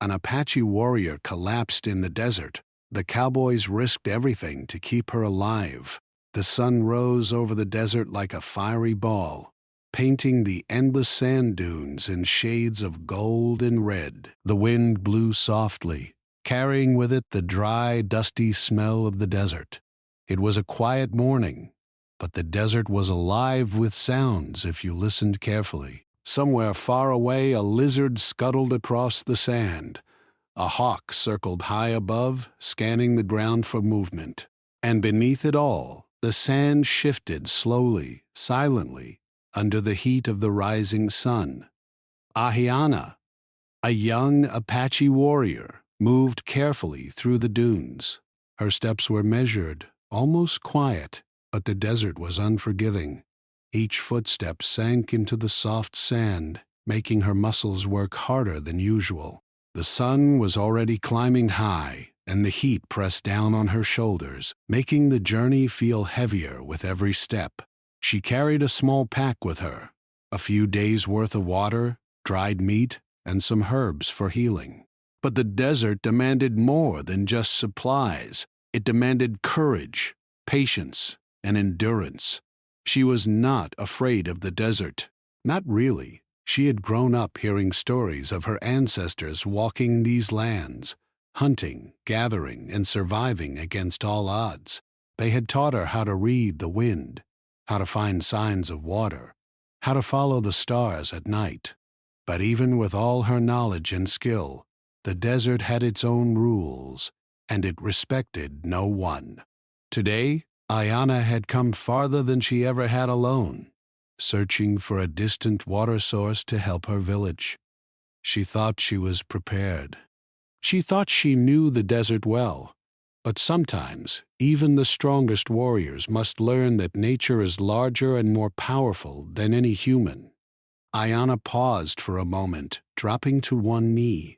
An Apache warrior collapsed in the desert. The cowboys risked everything to keep her alive. The sun rose over the desert like a fiery ball, painting the endless sand dunes in shades of gold and red. The wind blew softly, carrying with it the dry, dusty smell of the desert. It was a quiet morning, but the desert was alive with sounds if you listened carefully. Somewhere far away, a lizard scuttled across the sand. A hawk circled high above, scanning the ground for movement. And beneath it all, the sand shifted slowly, silently, under the heat of the rising sun. Ahiana, a young Apache warrior, moved carefully through the dunes. Her steps were measured, almost quiet, but the desert was unforgiving. Each footstep sank into the soft sand, making her muscles work harder than usual. The sun was already climbing high, and the heat pressed down on her shoulders, making the journey feel heavier with every step. She carried a small pack with her, a few days' worth of water, dried meat, and some herbs for healing. But the desert demanded more than just supplies. It demanded courage, patience, and endurance. She was not afraid of the desert. Not really. She had grown up hearing stories of her ancestors walking these lands, hunting, gathering, and surviving against all odds. They had taught her how to read the wind, how to find signs of water, how to follow the stars at night. But even with all her knowledge and skill, the desert had its own rules, and it respected no one. Today, Ayana had come farther than she ever had alone, searching for a distant water source to help her village. She thought she was prepared. She thought she knew the desert well, but sometimes even the strongest warriors must learn that nature is larger and more powerful than any human. Ayana paused for a moment, dropping to one knee.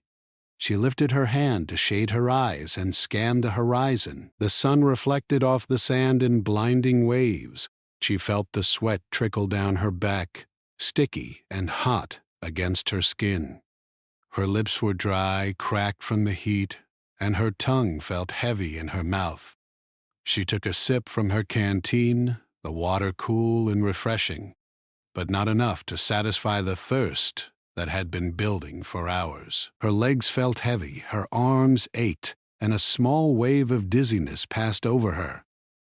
She lifted her hand to shade her eyes and scanned the horizon. The sun reflected off the sand in blinding waves. She felt the sweat trickle down her back, sticky and hot against her skin. Her lips were dry, cracked from the heat, and her tongue felt heavy in her mouth. She took a sip from her canteen, the water cool and refreshing, but not enough to satisfy the thirst that had been building for hours. Her legs felt heavy, her arms ached, and a small wave of dizziness passed over her.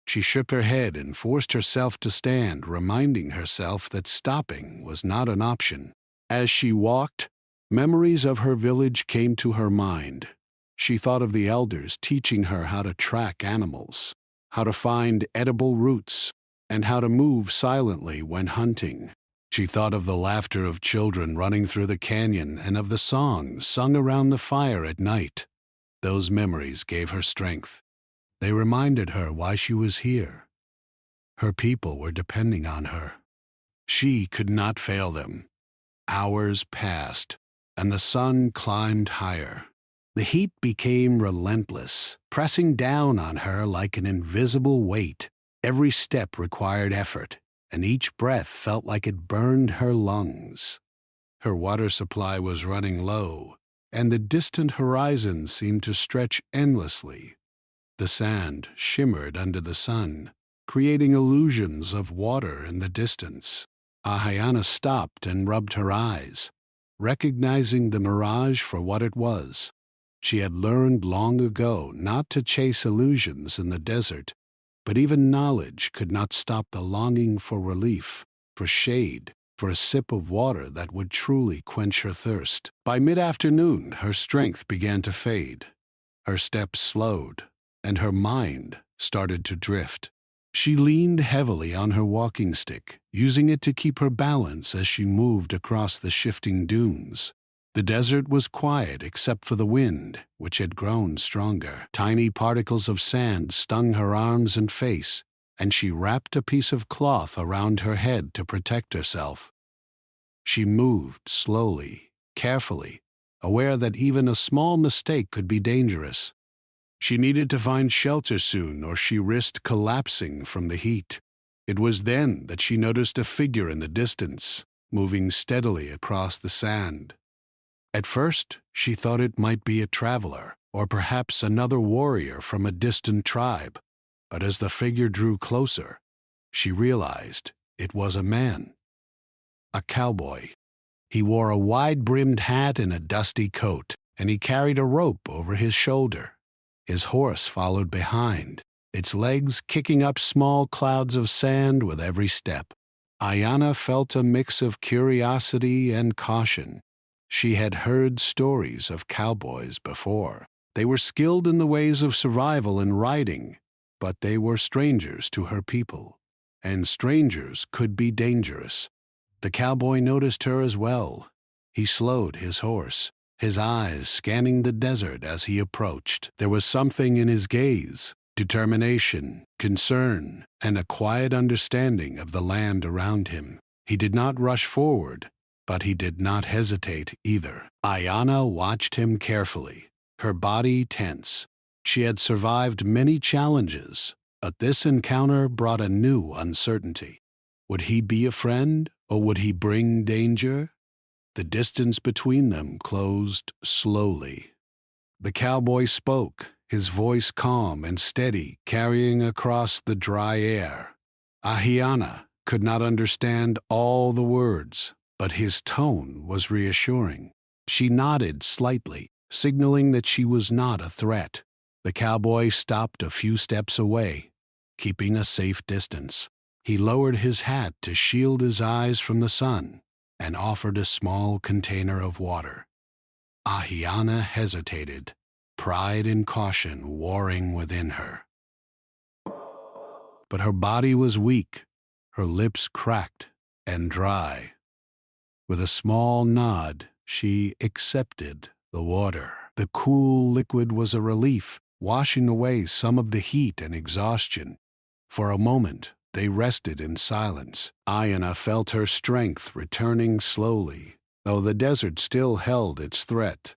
She shook her head and forced herself to stand, reminding herself that stopping was not an option. As she walked, memories of her village came to her mind. She thought of the elders teaching her how to track animals, how to find edible roots, and how to move silently when hunting. She thought of the laughter of children running through the canyon and of the songs sung around the fire at night. Those memories gave her strength. They reminded her why she was here. Her people were depending on her. She could not fail them. Hours passed, and the sun climbed higher. The heat became relentless, pressing down on her like an invisible weight. Every step required effort, and each breath felt like it burned her lungs. Her water supply was running low, and the distant horizon seemed to stretch endlessly. The sand shimmered under the sun, creating illusions of water in the distance. Ahayana stopped and rubbed her eyes, recognizing the mirage for what it was. She had learned long ago not to chase illusions in the desert, but even knowledge could not stop the longing for relief, for shade, for a sip of water that would truly quench her thirst. By mid-afternoon, her strength began to fade. Her steps slowed, and her mind started to drift. She leaned heavily on her walking stick, using it to keep her balance as she moved across the shifting dunes. The desert was quiet except for the wind, which had grown stronger. Tiny particles of sand stung her arms and face, and she wrapped a piece of cloth around her head to protect herself. She moved slowly, carefully, aware that even a small mistake could be dangerous. She needed to find shelter soon, or she risked collapsing from the heat. It was then that she noticed a figure in the distance, moving steadily across the sand. At first, she thought it might be a traveler, or perhaps another warrior from a distant tribe, but as the figure drew closer, she realized it was a man, a cowboy. He wore a wide-brimmed hat and a dusty coat, and he carried a rope over his shoulder. His horse followed behind, its legs kicking up small clouds of sand with every step. Ayanna felt a mix of curiosity and caution. She had heard stories of cowboys before. They were skilled in the ways of survival and riding, but they were strangers to her people, and strangers could be dangerous. The cowboy noticed her as well. He slowed his horse, his eyes scanning the desert as he approached. There was something in his gaze, determination, concern, and a quiet understanding of the land around him. He did not rush forward, but he did not hesitate either. Ayanna watched him carefully, her body tense. She had survived many challenges, but this encounter brought a new uncertainty. Would he be a friend, or would he bring danger? The distance between them closed slowly. The cowboy spoke, his voice calm and steady, carrying across the dry air. Ayanna could not understand all the words, but his tone was reassuring. She nodded slightly, signaling that she was not a threat. The cowboy stopped a few steps away, keeping a safe distance. He lowered his hat to shield his eyes from the sun and offered a small container of water. Ayanna hesitated, pride and caution warring within her. But her body was weak, her lips cracked and dry. With a small nod, she accepted the water. The cool liquid was a relief, washing away some of the heat and exhaustion. For a moment, they rested in silence. Ayanna felt her strength returning slowly, though the desert still held its threat.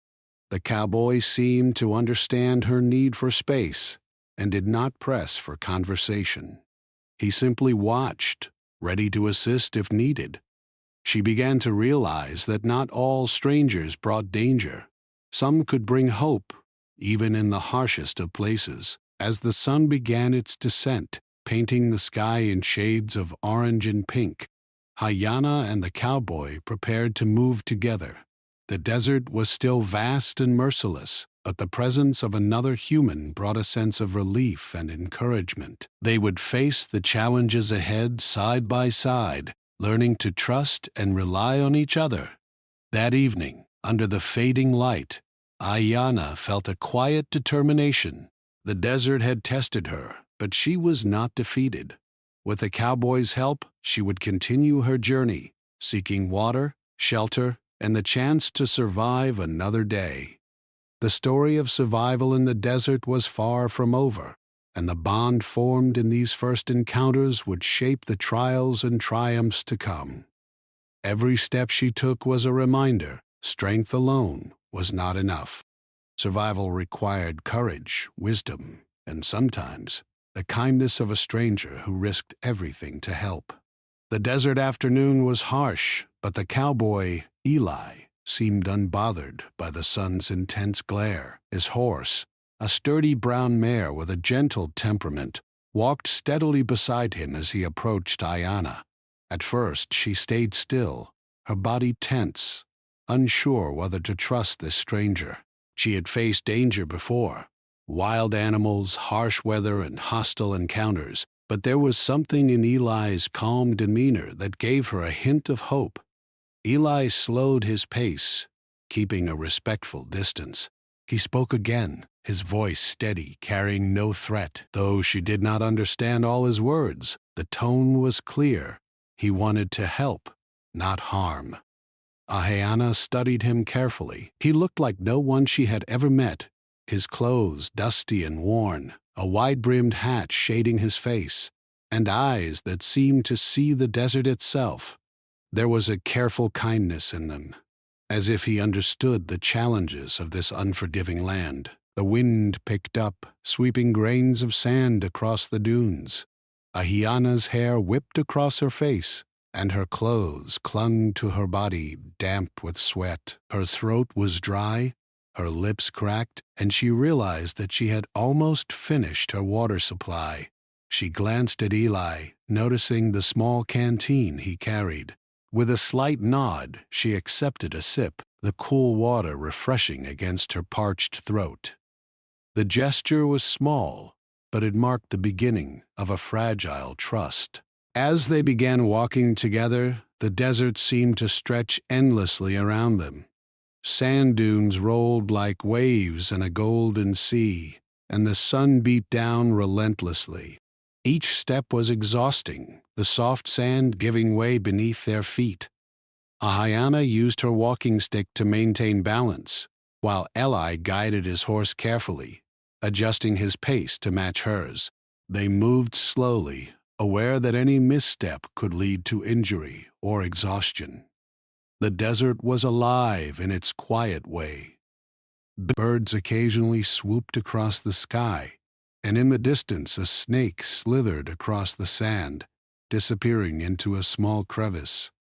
The cowboy seemed to understand her need for space and did not press for conversation. He simply watched, ready to assist if needed. She began to realize that not all strangers brought danger. Some could bring hope, even in the harshest of places. As the sun began its descent, painting the sky in shades of orange and pink, Ayanna and the cowboy prepared to move together. The desert was still vast and merciless, but the presence of another human brought a sense of relief and encouragement. They would face the challenges ahead side by side, learning to trust and rely on each other. That evening, under the fading light, Ayanna felt a quiet determination. The desert had tested her, but she was not defeated. With the cowboy's help, she would continue her journey, seeking water, shelter, and the chance to survive another day. The story of survival in the desert was far from over, and the bond formed in these first encounters would shape the trials and triumphs to come. Every step she took was a reminder: strength alone was not enough. Survival required courage, wisdom, and sometimes the kindness of a stranger who risked everything to help. The desert afternoon was harsh, but the cowboy, Eli, seemed unbothered by the sun's intense glare. His horse, a sturdy brown mare with a gentle temperament, walked steadily beside him as he approached Ayanna. At first, she stayed still, her body tense, unsure whether to trust this stranger. She had faced danger before, wild animals, harsh weather, and hostile encounters, but there was something in Eli's calm demeanor that gave her a hint of hope. Eli slowed his pace, keeping a respectful distance. He spoke again, his voice steady, carrying no threat. Though she did not understand all his words, the tone was clear. He wanted to help, not harm. Ayanna studied him carefully. He looked like no one she had ever met, his clothes dusty and worn, a wide-brimmed hat shading his face, and eyes that seemed to see the desert itself. There was a careful kindness in them, as if he understood the challenges of this unforgiving land. The wind picked up, sweeping grains of sand across the dunes. Ayanna's hair whipped across her face, and her clothes clung to her body, damp with sweat. Her throat was dry, her lips cracked, and she realized that she had almost finished her water supply. She glanced at Eli, noticing the small canteen he carried. With a slight nod, she accepted a sip, the cool water refreshing against her parched throat. The gesture was small, but it marked the beginning of a fragile trust. As they began walking together, the desert seemed to stretch endlessly around them. Sand dunes rolled like waves in a golden sea, and the sun beat down relentlessly. Each step was exhausting, the soft sand giving way beneath their feet. Ahayana used her walking stick to maintain balance, while Eli guided his horse carefully, adjusting his pace to match hers. They moved slowly, aware that any misstep could lead to injury or exhaustion. The desert was alive in its quiet way. Birds occasionally swooped across the sky, and in the distance a snake slithered across the sand, disappearing into a small crevice.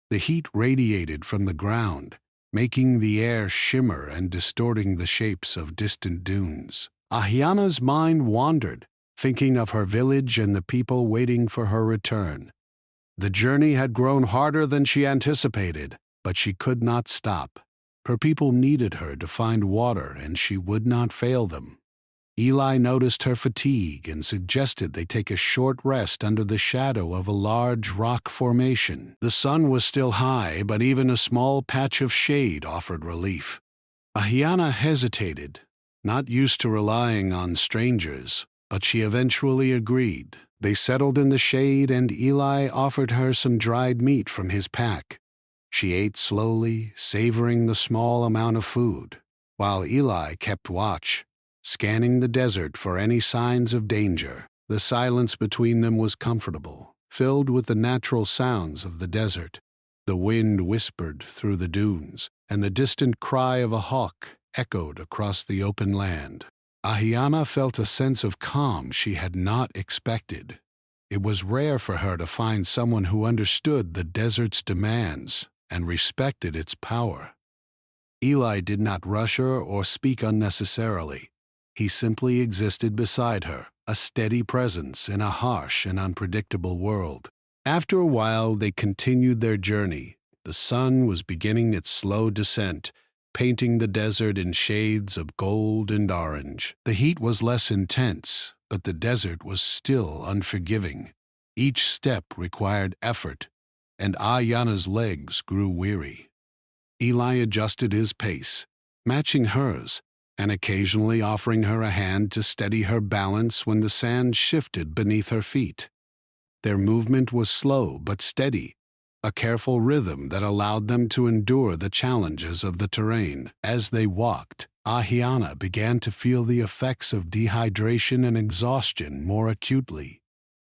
The heat radiated from the ground, making the air shimmer and distorting the shapes of distant dunes. Ahiana's mind wandered, thinking of her village and the people waiting for her return. The journey had grown harder than she anticipated, but she could not stop. Her people needed her to find water, and she would not fail them. Eli noticed her fatigue and suggested they take a short rest under the shadow of a large rock formation. The sun was still high, but even a small patch of shade offered relief. Ahiana hesitated, not used to relying on strangers, but she eventually agreed. They settled in the shade, and Eli offered her some dried meat from his pack. She ate slowly, savoring the small amount of food, while Eli kept watch, scanning the desert for any signs of danger. The silence between them was comfortable, filled with the natural sounds of the desert. The wind whispered through the dunes, and the distant cry of a hawk echoed across the open land. Ahiana felt a sense of calm she had not expected. It was rare for her to find someone who understood the desert's demands and respected its power. Eli did not rush her or speak unnecessarily. He simply existed beside her, a steady presence in a harsh and unpredictable world. After a while, they continued their journey. The sun was beginning its slow descent, painting the desert in shades of gold and orange. The heat was less intense, but the desert was still unforgiving. Each step required effort, and Ayana's legs grew weary. Eli adjusted his pace, matching hers, and occasionally offering her a hand to steady her balance when the sand shifted beneath her feet. Their movement was slow but steady, a careful rhythm that allowed them to endure the challenges of the terrain. As they walked, Ahiana began to feel the effects of dehydration and exhaustion more acutely.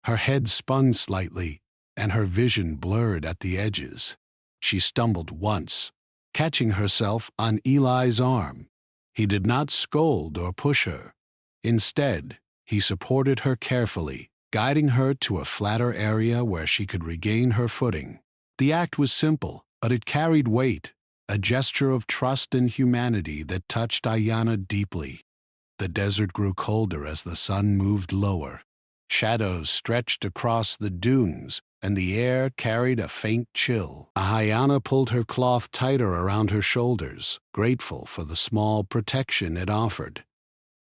Her head spun slightly, and her vision blurred at the edges. She stumbled once, catching herself on Eli's arm. He did not scold or push her. Instead, he supported her carefully, guiding her to a flatter area where she could regain her footing. The act was simple, but it carried weight, a gesture of trust and humanity that touched Ayana deeply. The desert grew colder as the sun moved lower. Shadows stretched across the dunes, and the air carried a faint chill. Ahayana pulled her cloth tighter around her shoulders, grateful for the small protection it offered.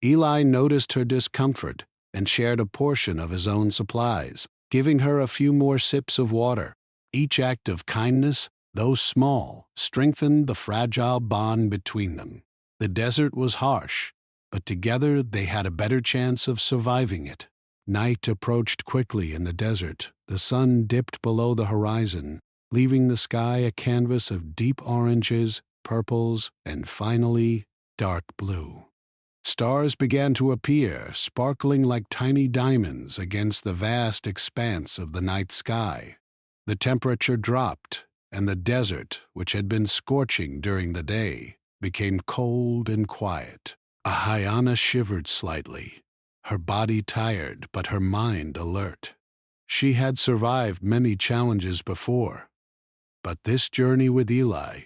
Eli noticed her discomfort and shared a portion of his own supplies, giving her a few more sips of water. Each act of kindness, though small, strengthened the fragile bond between them. The desert was harsh, but together they had a better chance of surviving it. Night approached quickly in the desert. The sun dipped below the horizon, leaving the sky a canvas of deep oranges, purples, and finally, dark blue. Stars began to appear, sparkling like tiny diamonds against the vast expanse of the night sky. The temperature dropped, and the desert, which had been scorching during the day, became cold and quiet. Ahayana shivered slightly, her body tired but her mind alert. She had survived many challenges before, but this journey with Eli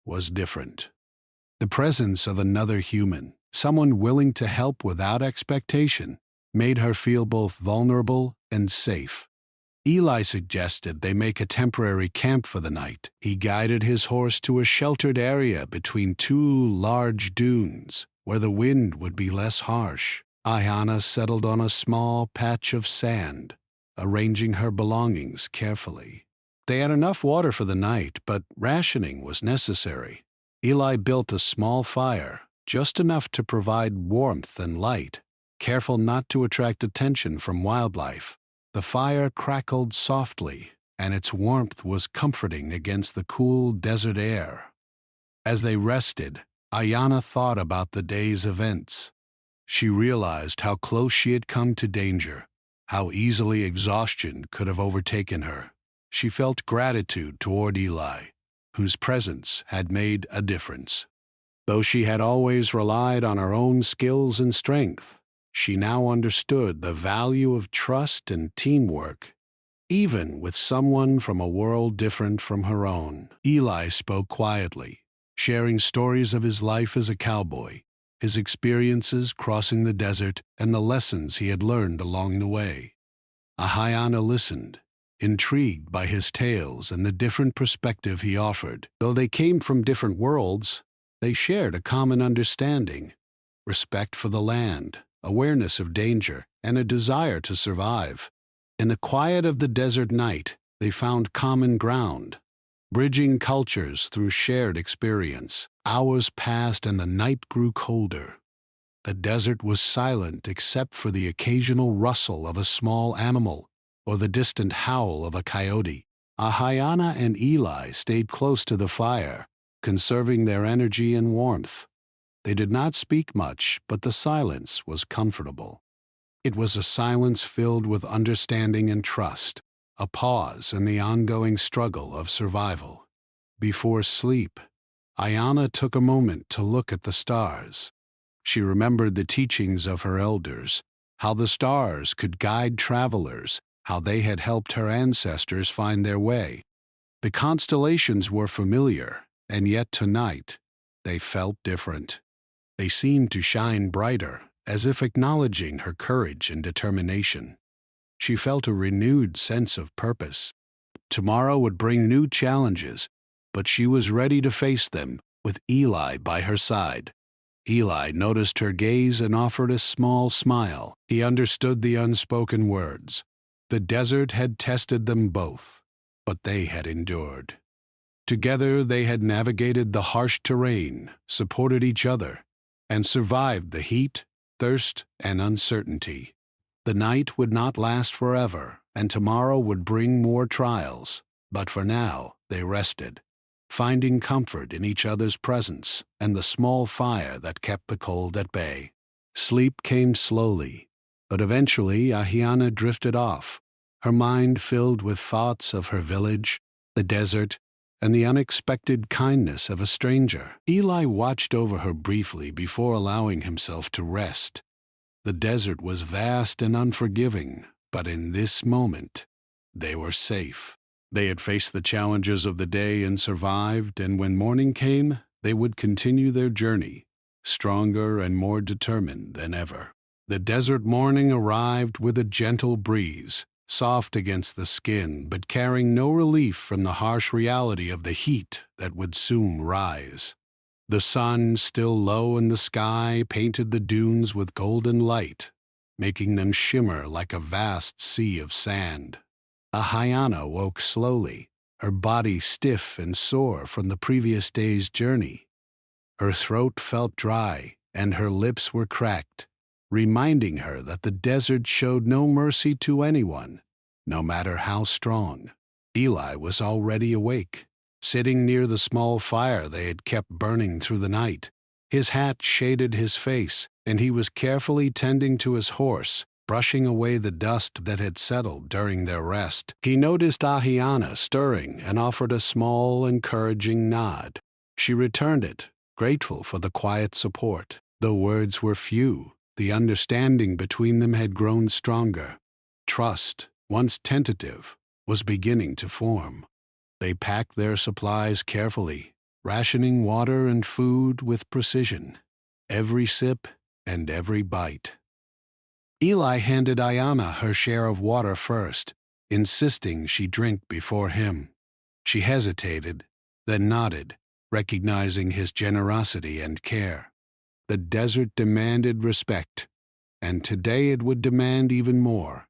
was different. The presence of another human, someone willing to help without expectation, made her feel both vulnerable and safe. Eli suggested they make a temporary camp for the night. He guided his horse to a sheltered area between two large dunes, where the wind would be less harsh. Ayana settled on a small patch of sand, arranging her belongings carefully. They had enough water for the night, but rationing was necessary. Eli built a small fire, just enough to provide warmth and light, careful not to attract attention from wildlife. The fire crackled softly, and its warmth was comforting against the cool desert air. As they rested, Ayana thought about the day's events. She realized how close she had come to danger, how easily exhaustion could have overtaken her. She felt gratitude toward Eli, whose presence had made a difference. Though she had always relied on her own skills and strength, she now understood the value of trust and teamwork, even with someone from a world different from her own. Eli spoke quietly, sharing stories of his life as a cowboy, his experiences crossing the desert, and the lessons he had learned along the way. Ahayana listened, intrigued by his tales and the different perspective he offered. Though they came from different worlds, they shared a common understanding: respect for the land, awareness of danger, and a desire to survive. In the quiet of the desert night, they found common ground, bridging cultures through shared experience. Hours passed and the night grew colder. The desert was silent except for the occasional rustle of a small animal or the distant howl of a coyote. Ahayana and Eli stayed close to the fire, conserving their energy and warmth. They did not speak much, but the silence was comfortable. It was a silence filled with understanding and trust, a pause in the ongoing struggle of survival. Before sleep, Ayana took a moment to look at the stars. She remembered the teachings of her elders, how the stars could guide travelers, how they had helped her ancestors find their way. The constellations were familiar, and yet tonight they felt different. They seemed to shine brighter, as if acknowledging her courage and determination. She felt a renewed sense of purpose. Tomorrow would bring new challenges, but she was ready to face them with Eli by her side. Eli noticed her gaze and offered a small smile. He understood the unspoken words. The desert had tested them both, but they had endured. Together they had navigated the harsh terrain, supported each other, and survived the heat, thirst, and uncertainty. The night would not last forever, and tomorrow would bring more trials, but for now they rested, finding comfort in each other's presence and the small fire that kept the cold at bay. Sleep came slowly, but eventually Ahiana drifted off, her mind filled with thoughts of her village, the desert, and the unexpected kindness of a stranger. Eli watched over her briefly before allowing himself to rest. The desert was vast and unforgiving, but in this moment, they were safe. They had faced the challenges of the day and survived, and when morning came, they would continue their journey, stronger and more determined than ever. The desert morning arrived with a gentle breeze, soft against the skin, but carrying no relief from the harsh reality of the heat that would soon rise. The sun, still low in the sky, painted the dunes with golden light, making them shimmer like a vast sea of sand. Ahayana woke slowly, her body stiff and sore from the previous day's journey. Her throat felt dry, and her lips were cracked, reminding her that the desert showed no mercy to anyone, no matter how strong. Eli was already awake, sitting near the small fire they had kept burning through the night. His hat shaded his face, and he was carefully tending to his horse, brushing away the dust that had settled during their rest. He noticed Ahiana stirring and offered a small, encouraging nod. She returned it, grateful for the quiet support. Though words were few, the understanding between them had grown stronger. Trust, once tentative, was beginning to form. They packed their supplies carefully, rationing water and food with precision, every sip and every bite. Eli handed Ayana her share of water first, insisting she drink before him. She hesitated, then nodded, recognizing his generosity and care. The desert demanded respect, and today it would demand even more.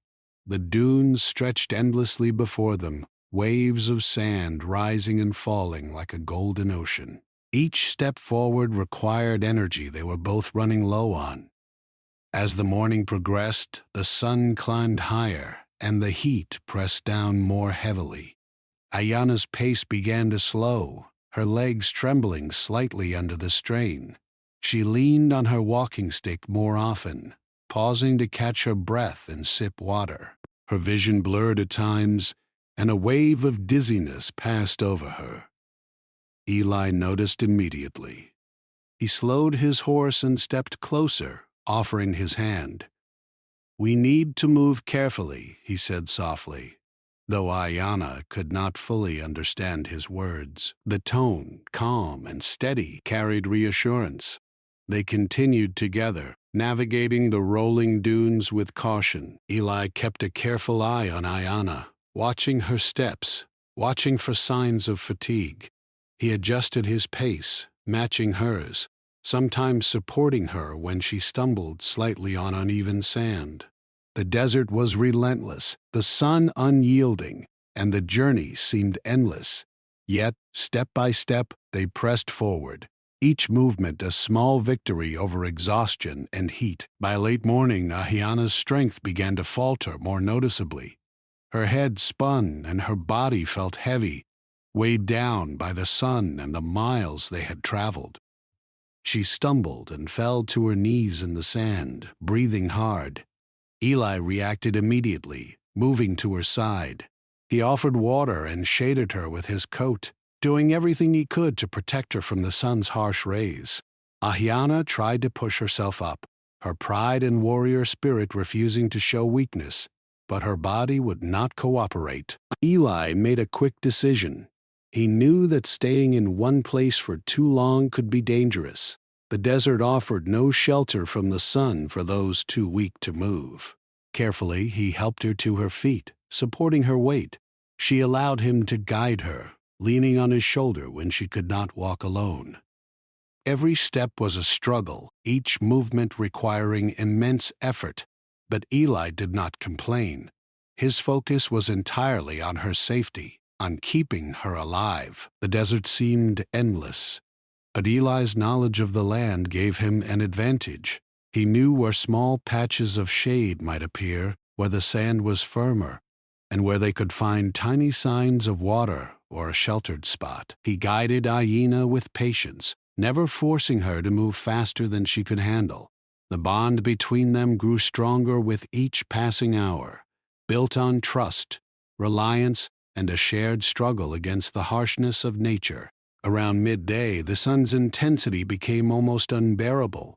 The dunes stretched endlessly before them, waves of sand rising and falling like a golden ocean. Each step forward required energy they were both running low on. As the morning progressed, the sun climbed higher, and the heat pressed down more heavily. Ayana's pace began to slow, her legs trembling slightly under the strain. She leaned on her walking stick more often, pausing to catch her breath and sip water. Her vision blurred at times, and a wave of dizziness passed over her. Eli noticed immediately. He slowed his horse and stepped closer, offering his hand. "We need to move carefully," he said softly, though Ayana could not fully understand his words. The tone, calm and steady, carried reassurance. They continued together, navigating the rolling dunes with caution. Eli kept a careful eye on Ayana, watching her steps, watching for signs of fatigue. He adjusted his pace, matching hers, sometimes supporting her when she stumbled slightly on uneven sand. The desert was relentless, the sun unyielding, and the journey seemed endless. Yet, step by step, they pressed forward, each movement a small victory over exhaustion and heat. By late morning, Ayana's strength began to falter more noticeably. Her head spun and her body felt heavy, weighed down by the sun and the miles they had traveled. She stumbled and fell to her knees in the sand, breathing hard. Eli reacted immediately, moving to her side. He offered water and shaded her with his coat, doing everything he could to protect her from the sun's harsh rays. Ayana tried to push herself up, her pride and warrior spirit refusing to show weakness, but her body would not cooperate. Eli made a quick decision. He knew that staying in one place for too long could be dangerous. The desert offered no shelter from the sun for those too weak to move. Carefully, he helped her to her feet, supporting her weight. She allowed him to guide her, leaning on his shoulder when she could not walk alone. Every step was a struggle, each movement requiring immense effort, but Eli did not complain. His focus was entirely on her safety, on keeping her alive. The desert seemed endless, but Eli's knowledge of the land gave him an advantage. He knew where small patches of shade might appear, where the sand was firmer, and where they could find tiny signs of water or a sheltered spot. He guided Ayana with patience, never forcing her to move faster than she could handle. The bond between them grew stronger with each passing hour, built on trust, reliance, and a shared struggle against the harshness of nature. Around midday, the sun's intensity became almost unbearable.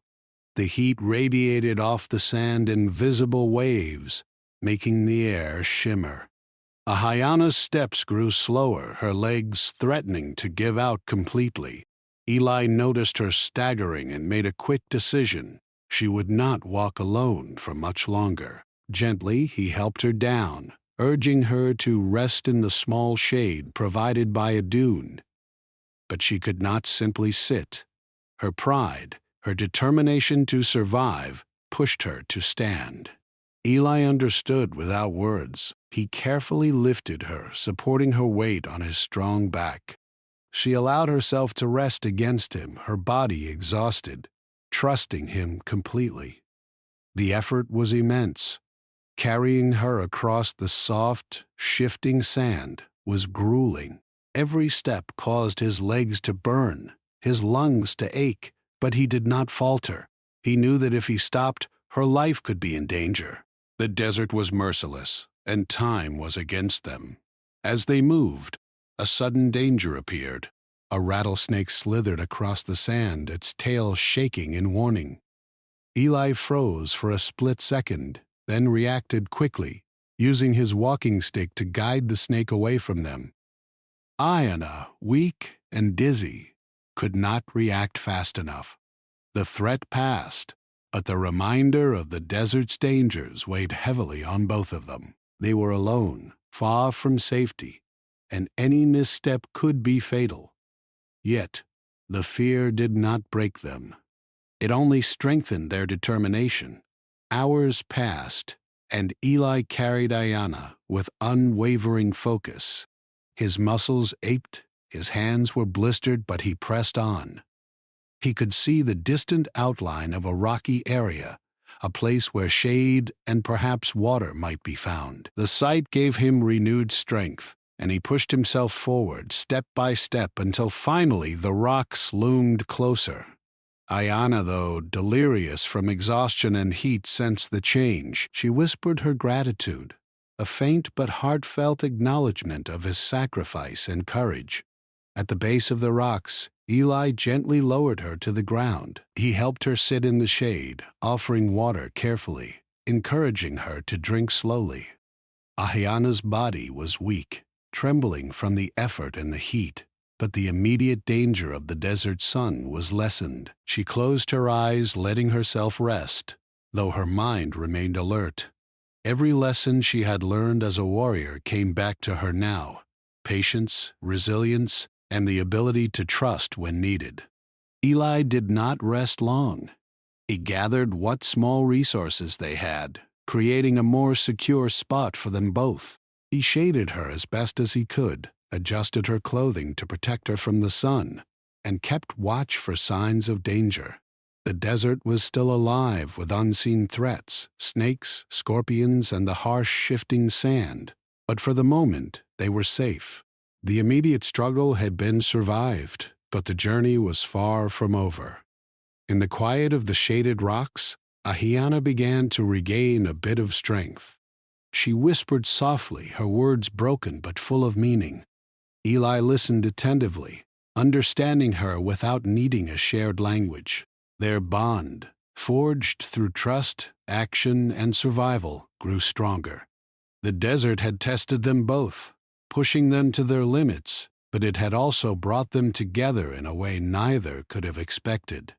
The heat radiated off the sand in visible waves, making the air shimmer. Ayana's steps grew slower, her legs threatening to give out completely. Eli noticed her staggering and made a quick decision. She would not walk alone for much longer. Gently, he helped her down, urging her to rest in the small shade provided by a dune. But she could not simply sit. Her pride, her determination to survive, pushed her to stand. Eli understood without words. He carefully lifted her, supporting her weight on his strong back. She allowed herself to rest against him, her body exhausted, trusting him completely. The effort was immense. Carrying her across the soft, shifting sand was grueling. Every step caused his legs to burn, his lungs to ache, but he did not falter. He knew that if he stopped, her life could be in danger. The desert was merciless, and time was against them. As they moved, a sudden danger appeared. A rattlesnake slithered across the sand, its tail shaking in warning. Eli froze for a split second, then reacted quickly, using his walking stick to guide the snake away from them. Iona, weak and dizzy, could not react fast enough. The threat passed, but the reminder of the desert's dangers weighed heavily on both of them. They were alone, far from safety, and any misstep could be fatal. Yet, the fear did not break them. It only strengthened their determination. Hours passed, and Eli carried Iona with unwavering focus. His muscles ached, his hands were blistered, but he pressed on. He could see the distant outline of a rocky area, a place where shade and perhaps water might be found. The sight gave him renewed strength, and he pushed himself forward step by step until finally the rocks loomed closer. Iona, though delirious from exhaustion and heat, sensed the change. She whispered her gratitude, a faint but heartfelt acknowledgement of his sacrifice and courage. At the base of the rocks, Eli gently lowered her to the ground. He helped her sit in the shade, offering water carefully, encouraging her to drink slowly. Ahiona's body was weak, trembling from the effort and the heat, but the immediate danger of the desert sun was lessened. She closed her eyes, letting herself rest, though her mind remained alert. Every lesson she had learned as a warrior came back to her now: patience, resilience, and the ability to trust when needed. Eli did not rest long. He gathered what small resources they had, creating a more secure spot for them both. He shaded her as best as he could, adjusted her clothing to protect her from the sun, and kept watch for signs of danger. The desert was still alive with unseen threats, snakes, scorpions, and the harsh shifting sand, but for the moment they were safe. The immediate struggle had been survived, but the journey was far from over. In the quiet of the shaded rocks, Ahiana began to regain a bit of strength. She whispered softly, her words broken but full of meaning. Eli listened attentively, understanding her without needing a shared language. Their bond, forged through trust, action, and survival, grew stronger. The desert had tested them both, pushing them to their limits, but it had also brought them together in a way neither could have expected.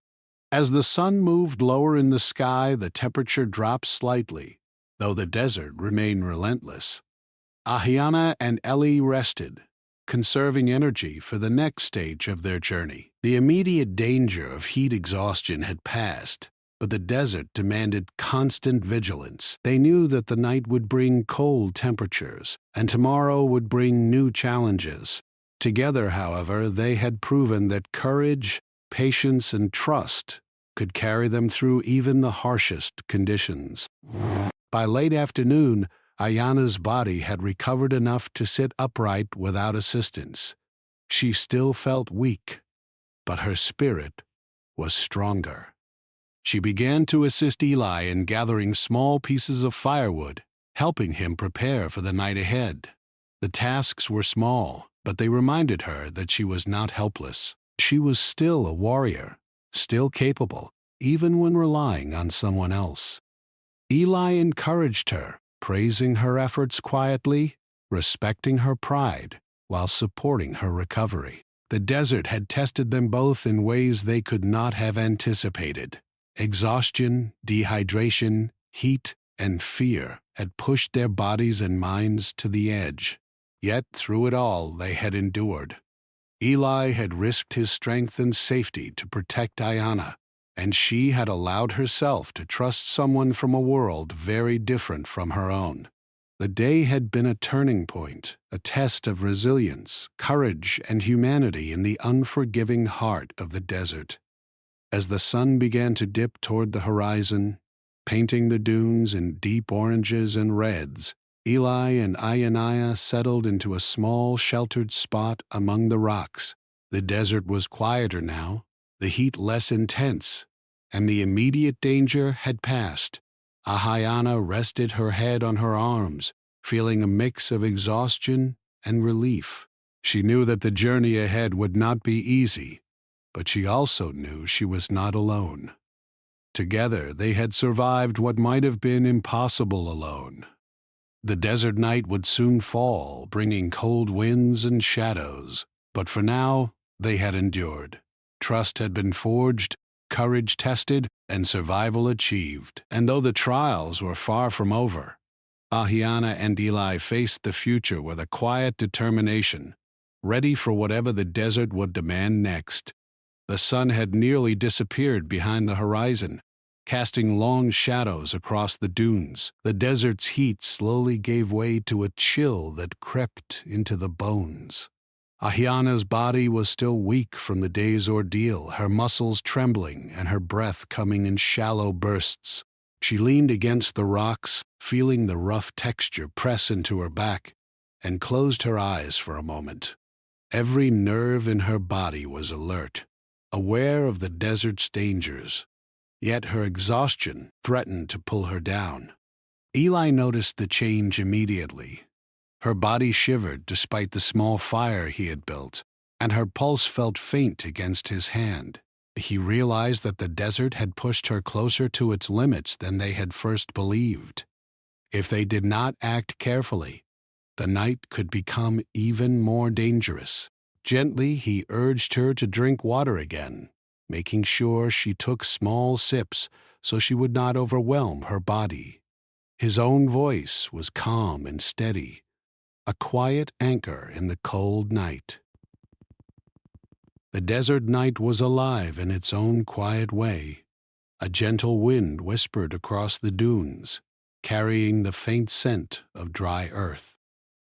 As the sun moved lower in the sky, the temperature dropped slightly, though the desert remained relentless. Ahiana and Ellie rested, conserving energy for the next stage of their journey. The immediate danger of heat exhaustion had passed, but the desert demanded constant vigilance. They knew that the night would bring cold temperatures, and tomorrow would bring new challenges. Together, however, they had proven that courage, patience, and trust could carry them through even the harshest conditions. By late afternoon, Ayana's body had recovered enough to sit upright without assistance. She still felt weak, but her spirit was stronger. She began to assist Eli in gathering small pieces of firewood, helping him prepare for the night ahead. The tasks were small, but they reminded her that she was not helpless. She was still a warrior, still capable, even when relying on someone else. Eli encouraged her, praising her efforts quietly, respecting her pride, while supporting her recovery. The desert had tested them both in ways they could not have anticipated. Exhaustion, dehydration, heat, and fear had pushed their bodies and minds to the edge. Yet through it all they had endured. Eli had risked his strength and safety to protect Ayana, and she had allowed herself to trust someone from a world very different from her own. The day had been a turning point, a test of resilience, courage, and humanity in the unforgiving heart of the desert. As the sun began to dip toward the horizon, painting the dunes in deep oranges and reds, Eli and Ayana settled into a small, sheltered spot among the rocks. The desert was quieter now, the heat less intense, and the immediate danger had passed. Ahayana rested her head on her arms, feeling a mix of exhaustion and relief. She knew that the journey ahead would not be easy, but she also knew she was not alone. Together they had survived what might have been impossible alone. The desert night would soon fall, bringing cold winds and shadows. But for now, they had endured. Trust had been forged, courage tested, and survival achieved. And though the trials were far from over, Ahiana and Eli faced the future with a quiet determination, ready for whatever the desert would demand next. The sun had nearly disappeared behind the horizon, casting long shadows across the dunes. The desert's heat slowly gave way to a chill that crept into the bones. Ahiana's body was still weak from the day's ordeal, her muscles trembling and her breath coming in shallow bursts. She leaned against the rocks, feeling the rough texture press into her back, and closed her eyes for a moment. Every nerve in her body was alert, aware of the desert's dangers. Yet her exhaustion threatened to pull her down. Eli noticed the change immediately. Her body shivered despite the small fire he had built, and her pulse felt faint against his hand. He realized that the desert had pushed her closer to its limits than they had first believed. If they did not act carefully, the night could become even more dangerous. Gently, he urged her to drink water again, making sure she took small sips so she would not overwhelm her body. His own voice was calm and steady, a quiet anchor in the cold night. The desert night was alive in its own quiet way. A gentle wind whispered across the dunes, carrying the faint scent of dry earth.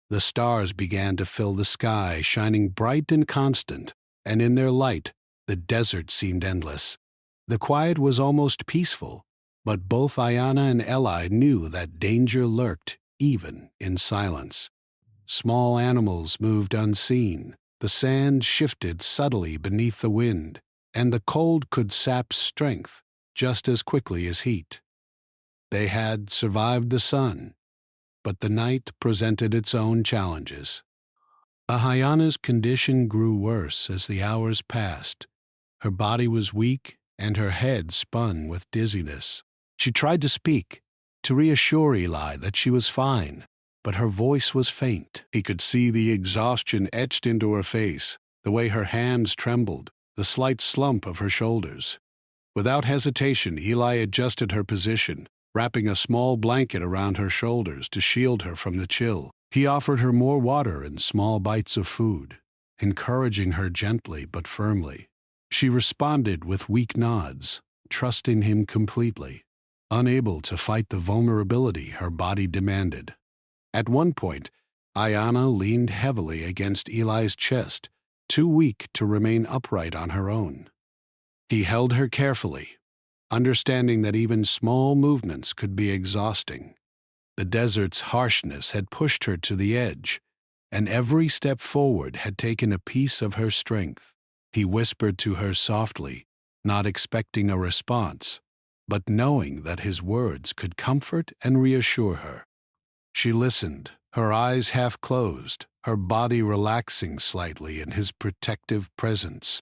The stars began to fill the sky, shining bright and constant, and in their light, the desert seemed endless. The quiet was almost peaceful, but both Ayana and Eli knew that danger lurked even in silence. Small animals moved unseen, the sand shifted subtly beneath the wind, and the cold could sap strength just as quickly as heat. They had survived the sun, but the night presented its own challenges. Ahayana's condition grew worse as the hours passed. Her body was weak and her head spun with dizziness. She tried to speak, to reassure Eli that she was fine, but her voice was faint. He could see the exhaustion etched into her face, the way her hands trembled, the slight slump of her shoulders. Without hesitation, Eli adjusted her position, wrapping a small blanket around her shoulders to shield her from the chill. He offered her more water and small bites of food, encouraging her gently but firmly. She responded with weak nods, trusting him completely, unable to fight the vulnerability her body demanded. At one point, Ayana leaned heavily against Eli's chest, too weak to remain upright on her own. He held her carefully, understanding that even small movements could be exhausting. The desert's harshness had pushed her to the edge, and every step forward had taken a piece of her strength. He whispered to her softly, not expecting a response, but knowing that his words could comfort and reassure her. She listened, her eyes half closed, her body relaxing slightly in his protective presence.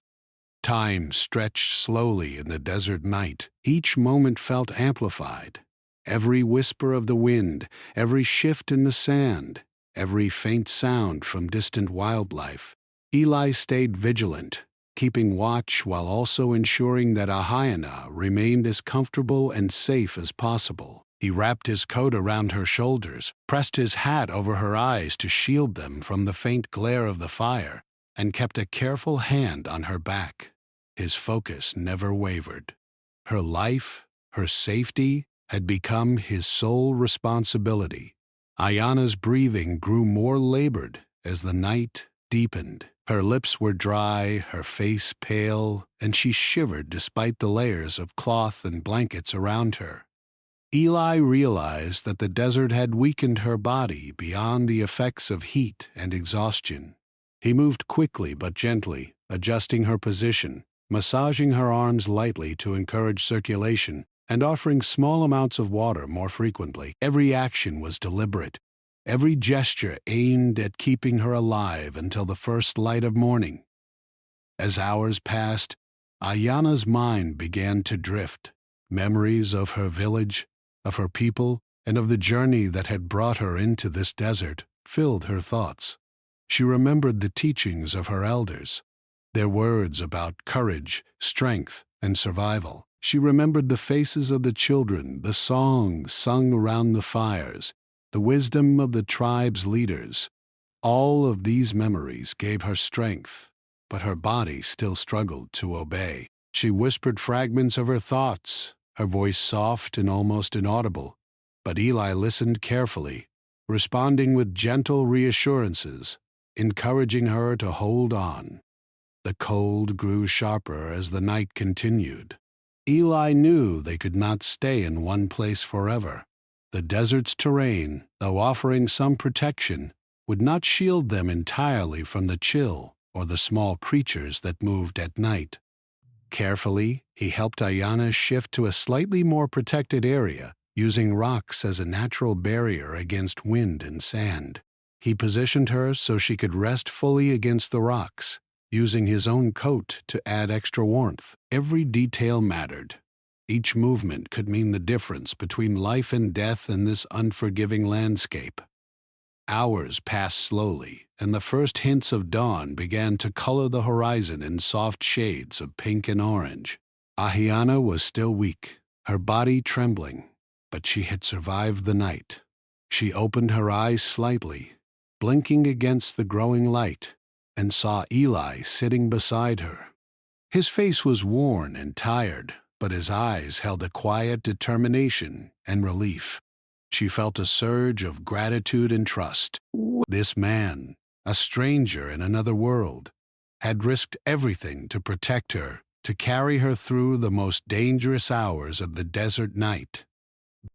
Time stretched slowly in the desert night. Each moment felt amplified. Every whisper of the wind, every shift in the sand, every faint sound from distant wildlife. Eli stayed vigilant, keeping watch while also ensuring that Ahayana remained as comfortable and safe as possible. He wrapped his coat around her shoulders, pressed his hat over her eyes to shield them from the faint glare of the fire, and kept a careful hand on her back. His focus never wavered. Her life, her safety, had become his sole responsibility. Ayana's breathing grew more labored as the night deepened. Her lips were dry, her face pale, and she shivered despite the layers of cloth and blankets around her. Eli realized that the desert had weakened her body beyond the effects of heat and exhaustion. He moved quickly but gently, adjusting her position, massaging her arms lightly to encourage circulation, and offering small amounts of water more frequently. Every action was deliberate, every gesture aimed at keeping her alive until the first light of morning. As hours passed, Ayana's mind began to drift. Memories of her village, of her people, and of the journey that had brought her into this desert, filled her thoughts. She remembered the teachings of her elders, their words about courage, strength, and survival. She remembered the faces of the children, the songs sung around the fires, the wisdom of the tribe's leaders. All of these memories gave her strength, but her body still struggled to obey. She whispered fragments of her thoughts, her voice soft and almost inaudible, but Eli listened carefully, responding with gentle reassurances, encouraging her to hold on. The cold grew sharper as the night continued. Eli knew they could not stay in one place forever. The desert's terrain, though offering some protection, would not shield them entirely from the chill or the small creatures that moved at night. Carefully, he helped Ayanna shift to a slightly more protected area, using rocks as a natural barrier against wind and sand. He positioned her so she could rest fully against the rocks, using his own coat to add extra warmth. Every detail mattered. Each movement could mean the difference between life and death in this unforgiving landscape. Hours passed slowly, and the first hints of dawn began to color the horizon in soft shades of pink and orange. Ayanna was still weak, her body trembling, but she had survived the night. She opened her eyes slightly, blinking against the growing light, and saw Eli sitting beside her. His face was worn and tired, but his eyes held a quiet determination and relief. She felt a surge of gratitude and trust. This man, a stranger in another world, had risked everything to protect her, to carry her through the most dangerous hours of the desert night.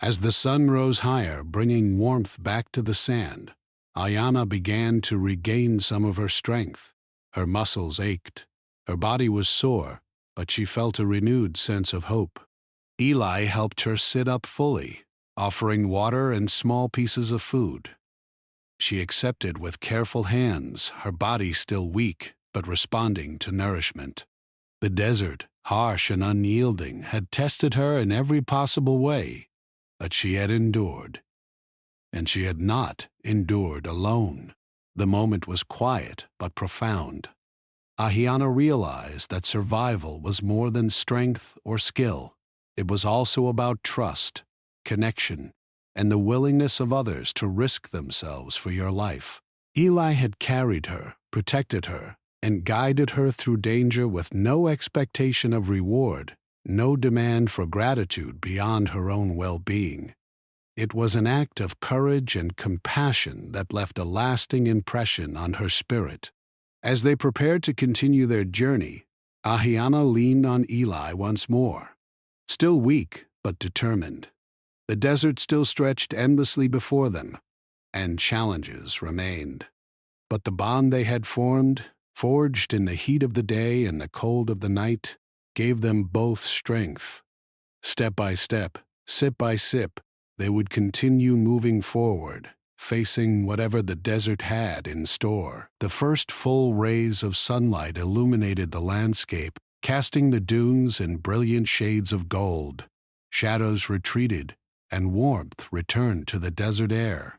As the sun rose higher, bringing warmth back to the sand, Ayanna began to regain some of her strength. Her muscles ached, her body was sore, but she felt a renewed sense of hope. Eli helped her sit up fully, offering water and small pieces of food. She accepted with careful hands, her body still weak, but responding to nourishment. The desert, harsh and unyielding, had tested her in every possible way, but she had endured. And she had not endured alone. The moment was quiet but profound. Ayanna realized that survival was more than strength or skill. It was also about trust, connection, and the willingness of others to risk themselves for your life. Eli had carried her, protected her, and guided her through danger with no expectation of reward, no demand for gratitude beyond her own well-being. It was an act of courage and compassion that left a lasting impression on her spirit. As they prepared to continue their journey, Ayanna leaned on Eli once more. Still weak, but determined. The desert still stretched endlessly before them, and challenges remained. But the bond they had formed, forged in the heat of the day and the cold of the night, gave them both strength. Step by step, sip by sip, they would continue moving forward, facing whatever the desert had in store. The first full rays of sunlight illuminated the landscape, casting the dunes in brilliant shades of gold. Shadows retreated, and warmth returned to the desert air.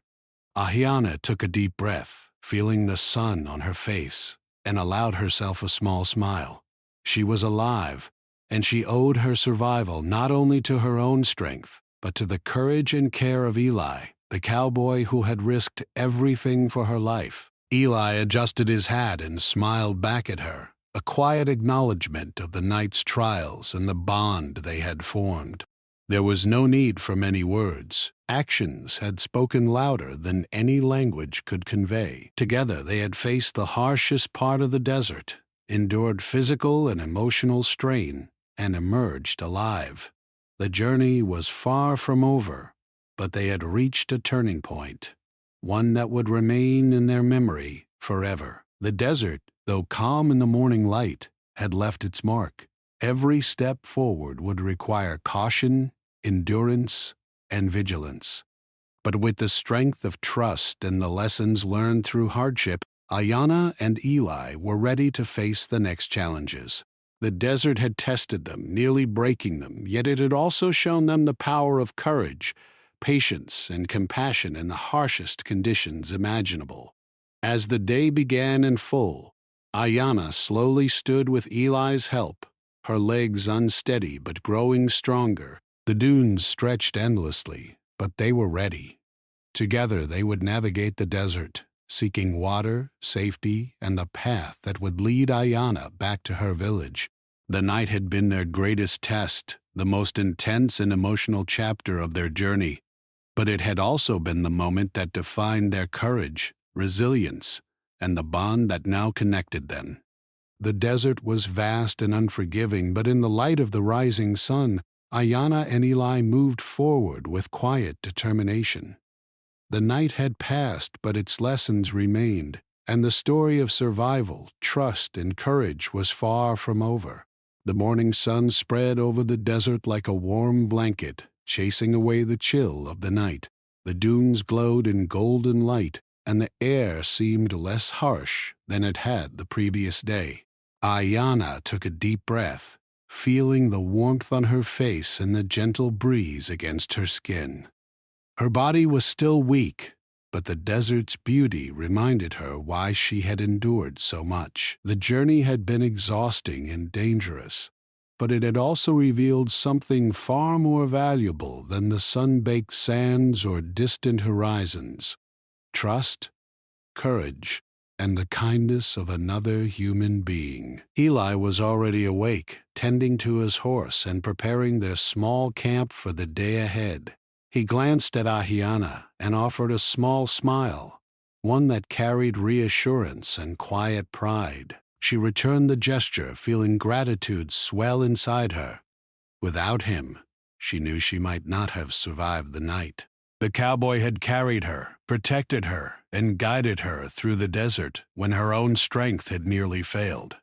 Ayanna took a deep breath, feeling the sun on her face, and allowed herself a small smile. She was alive, and she owed her survival not only to her own strength, but to the courage and care of Eli, the cowboy who had risked everything for her life. Eli adjusted his hat and smiled back at her, a quiet acknowledgement of the night's trials and the bond they had formed. There was no need for many words. Actions had spoken louder than any language could convey. Together they had faced the harshest part of the desert, endured physical and emotional strain, and emerged alive. The journey was far from over, but they had reached a turning point, one that would remain in their memory forever. The desert, though calm in the morning light, had left its mark. Every step forward would require caution, endurance, and vigilance. But with the strength of trust and the lessons learned through hardship, Ayanna and Eli were ready to face the next challenges. The desert had tested them, nearly breaking them, yet it had also shown them the power of courage, patience and compassion in the harshest conditions imaginable. As the day began in full, Ayana slowly stood with Eli's help, her legs unsteady but growing stronger. The dunes stretched endlessly, but they were ready. Together they would navigate the desert, seeking water, safety, and the path that would lead Ayana back to her village. The night had been their greatest test, the most intense and emotional chapter of their journey, but it had also been the moment that defined their courage, resilience, and the bond that now connected them. The desert was vast and unforgiving, but in the light of the rising sun, Ayana and Eli moved forward with quiet determination. The night had passed, but its lessons remained, and the story of survival, trust, and courage was far from over. The morning sun spread over the desert like a warm blanket, chasing away the chill of the night. The dunes glowed in golden light, and the air seemed less harsh than it had the previous day. Ayana took a deep breath, feeling the warmth on her face and the gentle breeze against her skin. Her body was still weak, but the desert's beauty reminded her why she had endured so much. The journey had been exhausting and dangerous, but it had also revealed something far more valuable than the sun-baked sands or distant horizons: trust, courage, and the kindness of another human being. Eli was already awake, tending to his horse and preparing their small camp for the day ahead. He glanced at Ahiana and offered a small smile, one that carried reassurance and quiet pride. She returned the gesture, feeling gratitude swell inside her. Without him, she knew she might not have survived the night. The cowboy had carried her, protected her, and guided her through the desert when her own strength had nearly failed.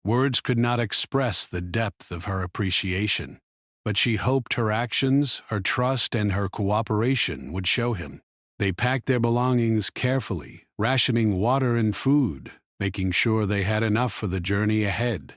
Words could not express the depth of her appreciation, but she hoped her actions, her trust, and her cooperation would show him. They packed their belongings carefully, rationing water and food, making sure they had enough for the journey ahead.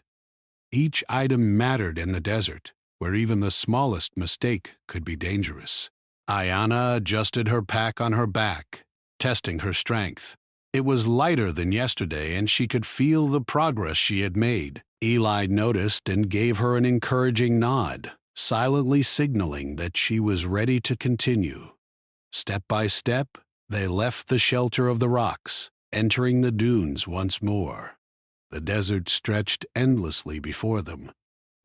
Each item mattered in the desert, where even the smallest mistake could be dangerous. Ayana adjusted her pack on her back, testing her strength. It was lighter than yesterday, and she could feel the progress she had made. Eli noticed and gave her an encouraging nod, silently signaling that she was ready to continue. Step by step, they left the shelter of the rocks, entering the dunes once more. The desert stretched endlessly before them,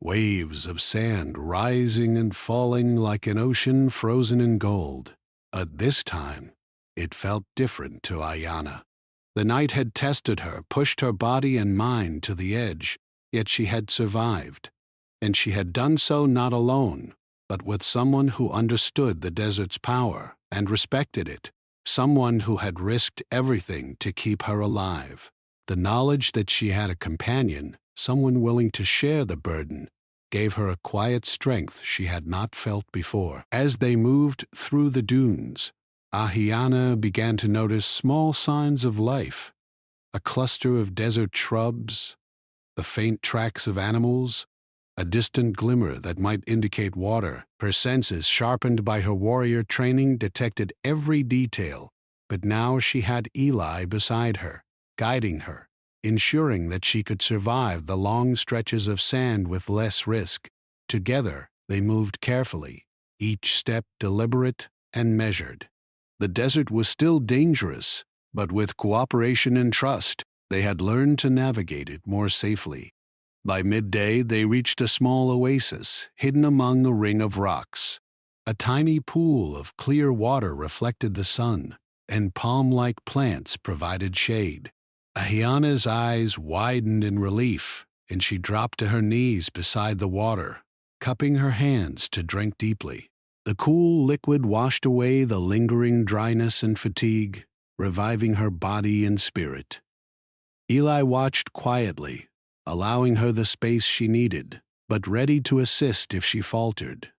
waves of sand rising and falling like an ocean frozen in gold. At this time, it felt different to Ayana. The night had tested her, pushed her body and mind to the edge, yet she had survived. And she had done so not alone, but with someone who understood the desert's power and respected it, someone who had risked everything to keep her alive. The knowledge that she had a companion, someone willing to share the burden, gave her a quiet strength she had not felt before. As they moved through the dunes, Ahiana began to notice small signs of life: a cluster of desert shrubs, the faint tracks of animals, a distant glimmer that might indicate water. Her senses, sharpened by her warrior training, detected every detail, but now she had Eli beside her, guiding her, ensuring that she could survive the long stretches of sand with less risk. Together, they moved carefully, each step deliberate and measured. The desert was still dangerous, but with cooperation and trust, they had learned to navigate it more safely. By midday, they reached a small oasis, hidden among a ring of rocks. A tiny pool of clear water reflected the sun, and palm-like plants provided shade. Ahiana's eyes widened in relief, and she dropped to her knees beside the water, cupping her hands to drink deeply. The cool liquid washed away the lingering dryness and fatigue, reviving her body and spirit. Eli watched quietly, allowing her the space she needed, but ready to assist if she faltered.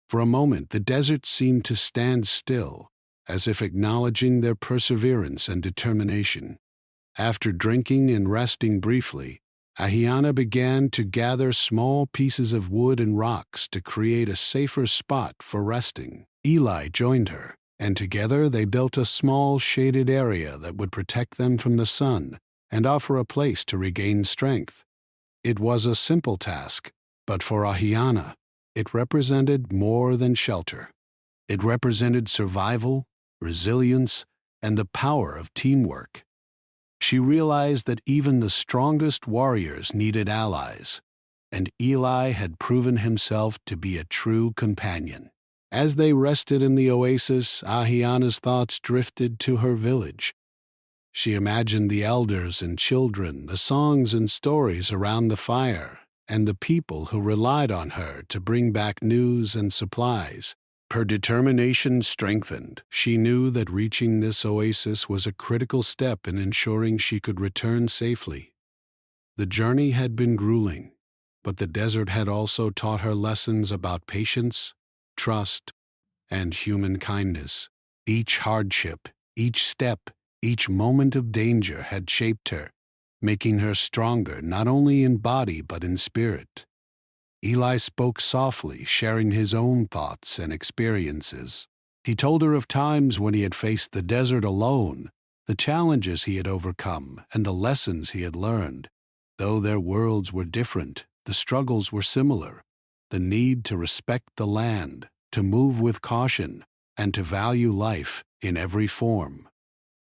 For a moment, the desert seemed to stand still, as if acknowledging their perseverance and determination. After drinking and resting briefly, Ahiana began to gather small pieces of wood and rocks to create a safer spot for resting. Eli joined her, and together they built a small shaded area that would protect them from the sun and offer a place to regain strength. It was a simple task, but for Ahiana, it represented more than shelter. It represented survival, resilience, and the power of teamwork. She realized that even the strongest warriors needed allies, and Eli had proven himself to be a true companion. As they rested in the oasis, Ahiana's thoughts drifted to her village. She imagined the elders and children, the songs and stories around the fire, and the people who relied on her to bring back news and supplies. Her determination strengthened. She knew that reaching this oasis was a critical step in ensuring she could return safely. The journey had been grueling, but the desert had also taught her lessons about patience, trust, and human kindness. Each hardship, each step, each moment of danger had shaped her, making her stronger not only in body but in spirit. Eli spoke softly, sharing his own thoughts and experiences. He told her of times when he had faced the desert alone, the challenges he had overcome, and the lessons he had learned. Though their worlds were different, the struggles were similar. The need to respect the land, to move with caution, and to value life in every form.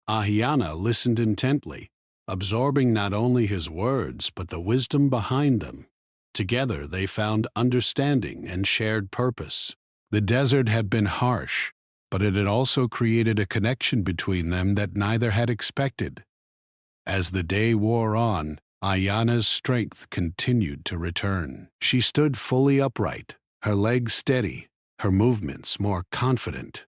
Ahiana listened intently, absorbing not only his words but the wisdom behind them. Together they found understanding and shared purpose. The desert had been harsh, but it had also created a connection between them that neither had expected. As the day wore on, Ayana's strength continued to return. She stood fully upright, her legs steady, her movements more confident.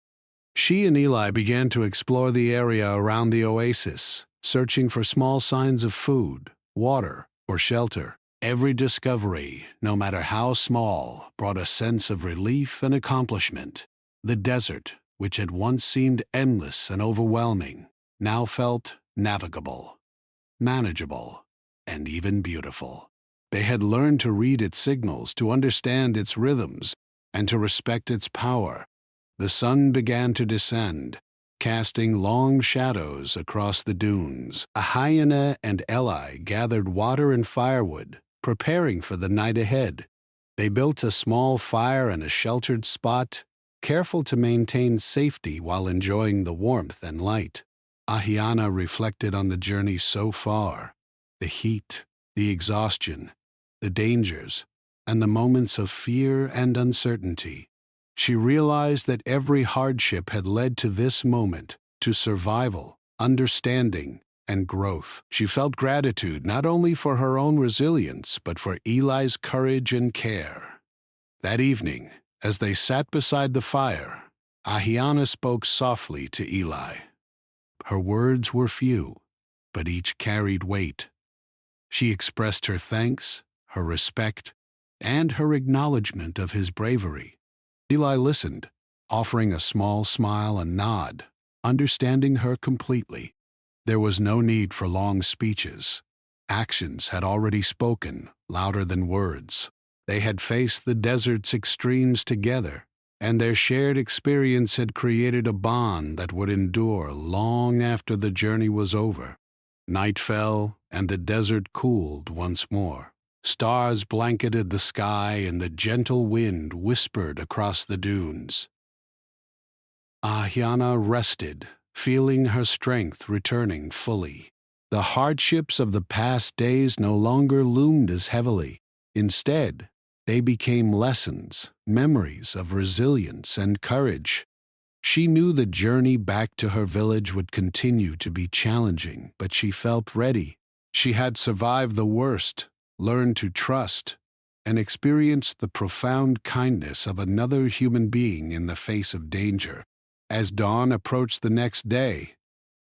She and Eli began to explore the area around the oasis, searching for small signs of food, water, or shelter. Every discovery, no matter how small, brought a sense of relief and accomplishment. The desert, which had once seemed endless and overwhelming, now felt navigable, manageable, and even beautiful. They had learned to read its signals, to understand its rhythms, and to respect its power. The sun began to descend, casting long shadows across the dunes. Ahiana and Eli gathered water and firewood, preparing for the night ahead. They built a small fire in a sheltered spot, careful to maintain safety while enjoying the warmth and light. Ahiana reflected on the journey so far, the heat, the exhaustion, the dangers, and the moments of fear and uncertainty. She realized that every hardship had led to this moment, to survival, understanding, and growth. She felt gratitude not only for her own resilience, but for Eli's courage and care. That evening, as they sat beside the fire, Ahiana spoke softly to Eli. Her words were few, but each carried weight. She expressed her thanks, her respect, and her acknowledgement of his bravery. Eli listened, offering a small smile and nod, understanding her completely. There was no need for long speeches. Actions had already spoken, louder than words. They had faced the desert's extremes together, and their shared experience had created a bond that would endure long after the journey was over. Night fell, and the desert cooled once more. Stars blanketed the sky, and the gentle wind whispered across the dunes. Ahiana rested, feeling her strength returning fully. The hardships of the past days no longer loomed as heavily. Instead, they became lessons, memories of resilience and courage. She knew the journey back to her village would continue to be challenging, but she felt ready. She had survived the worst, learned to trust, and experienced the profound kindness of another human being in the face of danger. As dawn approached the next day,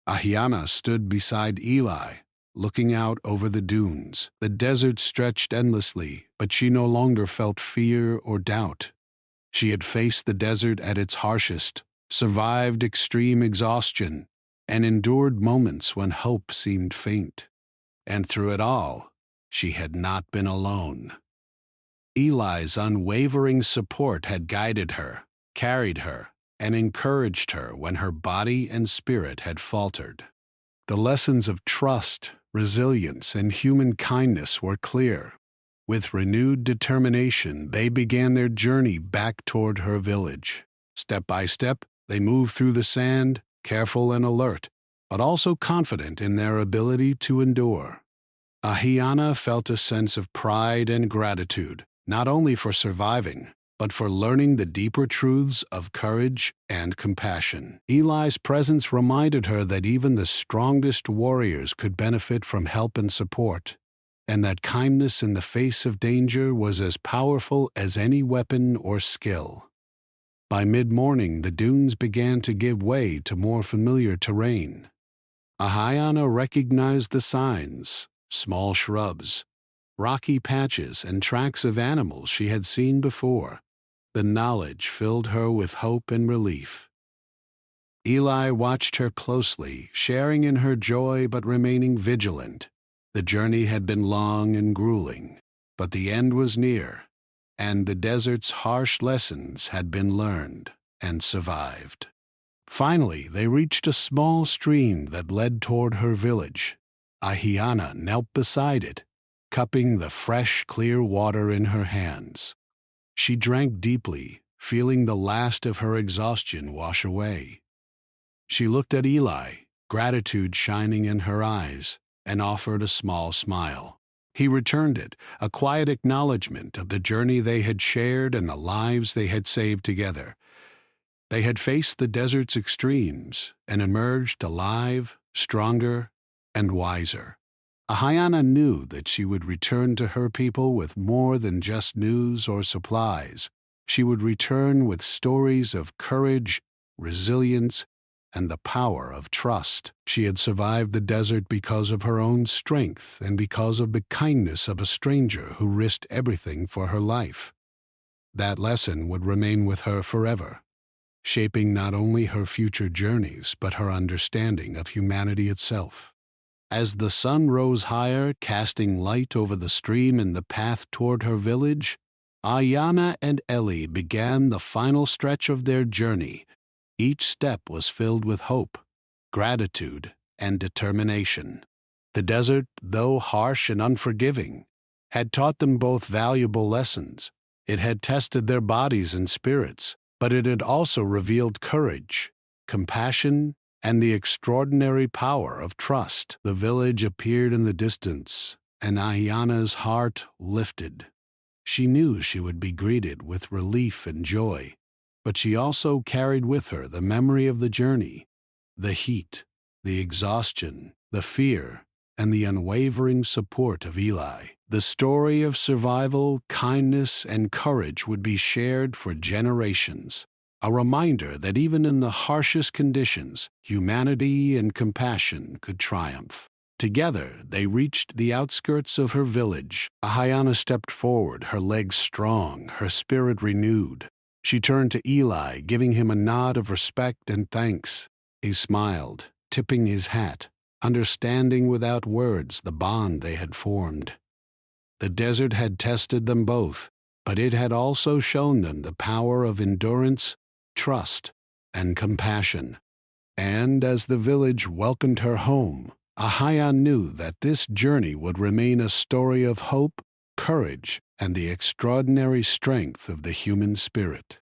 Ahiana stood beside Eli, looking out over the dunes. The desert stretched endlessly, but she no longer felt fear or doubt. She had faced the desert at its harshest, survived extreme exhaustion, and endured moments when hope seemed faint. And through it all, she had not been alone. Eli's unwavering support had guided her, carried her, and encouraged her when her body and spirit had faltered. The lessons of trust, resilience, and human kindness were clear. With renewed determination, they began their journey back toward her village. Step by step, they moved through the sand, careful and alert, but also confident in their ability to endure. Ahiana felt a sense of pride and gratitude, not only for surviving, but for learning the deeper truths of courage and compassion. Eli's presence reminded her that even the strongest warriors could benefit from help and support, and that kindness in the face of danger was as powerful as any weapon or skill. By mid-morning, the dunes began to give way to more familiar terrain. Ahiana recognized the signs: small shrubs, rocky patches, and tracks of animals she had seen before. The knowledge filled her with hope and relief. Eli watched her closely, sharing in her joy but remaining vigilant. The journey had been long and grueling, but the end was near, and the desert's harsh lessons had been learned and survived. Finally, they reached a small stream that led toward her village. Ahiana knelt beside it, cupping the fresh, clear water in her hands. She drank deeply, feeling the last of her exhaustion wash away. She looked at Eli, gratitude shining in her eyes, and offered a small smile. He returned it, a quiet acknowledgement of the journey they had shared and the lives they had saved together. They had faced the desert's extremes and emerged alive, stronger, and wiser. Ahiana knew that she would return to her people with more than just news or supplies. She would return with stories of courage, resilience, and the power of trust. She had survived the desert because of her own strength and because of the kindness of a stranger who risked everything for her life. That lesson would remain with her forever, shaping not only her future journeys but her understanding of humanity itself. As the sun rose higher, casting light over the stream and the path toward her village, Ahiana and Eli began the final stretch of their journey. Each step was filled with hope, gratitude, and determination. The desert, though harsh and unforgiving, had taught them both valuable lessons. It had tested their bodies and spirits, but it had also revealed courage, compassion, and the extraordinary power of trust. The village appeared in the distance, and Ahiana's heart lifted. She knew she would be greeted with relief and joy, but she also carried with her the memory of the journey, the heat, the exhaustion, the fear, and the unwavering support of Eli. The story of survival, kindness, and courage would be shared for generations. A reminder that even in the harshest conditions, humanity and compassion could triumph. Together, they reached the outskirts of her village. Ahiana stepped forward, her legs strong, her spirit renewed. She turned to Eli, giving him a nod of respect and thanks. He smiled, tipping his hat, understanding without words the bond they had formed. The desert had tested them both, but it had also shown them the power of endurance, trust, and compassion. And as the village welcomed her home, Ahiana knew that this journey would remain a story of hope, courage, and the extraordinary strength of the human spirit.